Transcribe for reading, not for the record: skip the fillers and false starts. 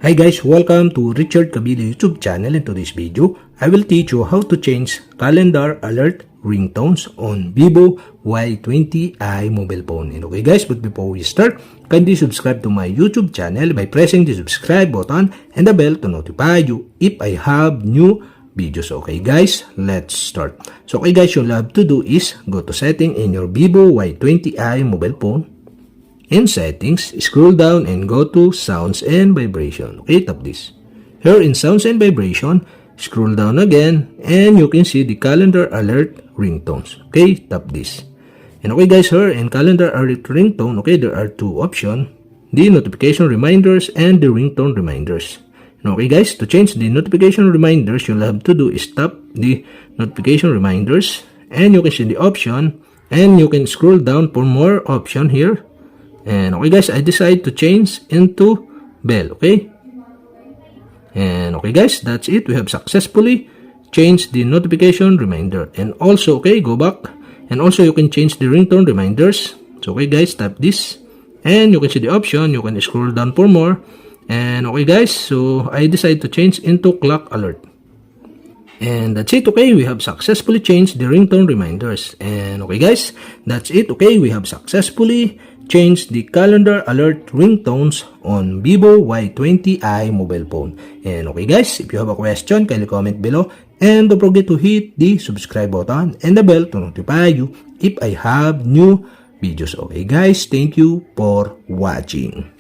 Hi guys, welcome to Richard Cabile YouTube channel. In today's video, I will teach you how to change calendar alert ringtones on ViVO Y20i mobile phone. And okay guys, but before we start, kindly subscribe to my YouTube channel by pressing the subscribe button and the bell to notify you if I have new videos. Okay guys, let's start. So okay guys, you'll have to do is go to setting in your ViVO Y20i mobile phone. In settings, scroll down and go to sounds and vibration. Okay, tap this. Here in sounds and vibration, scroll down again and you can see the calendar alert ringtones. Okay, tap this. And okay guys, here in calendar alert ringtone, okay, there are two options. The notification reminders and the ringtone reminders. And okay guys, to change the notification reminders, you'll have to do is tap the notification reminders and you can see the option and you can scroll down for more option here. And okay guys, I decide to change into bell, okay? And okay guys, that's it. We have successfully changed the notification reminder. And also, okay, go back. And also you can change the ringtone reminders. So okay guys, tap this. And you can see the option. You can scroll down for more. And okay guys, so I decide to change into clock alert. And that's it, okay, we have successfully changed the ringtone reminders. And okay guys, that's it, okay, we have successfully changed the calendar alert ringtones on ViVO Y20i mobile phone. And okay guys, if you have a question, kindly comment below. And don't forget to hit the subscribe button and the bell to notify you if I have new videos. Okay guys, thank you for watching.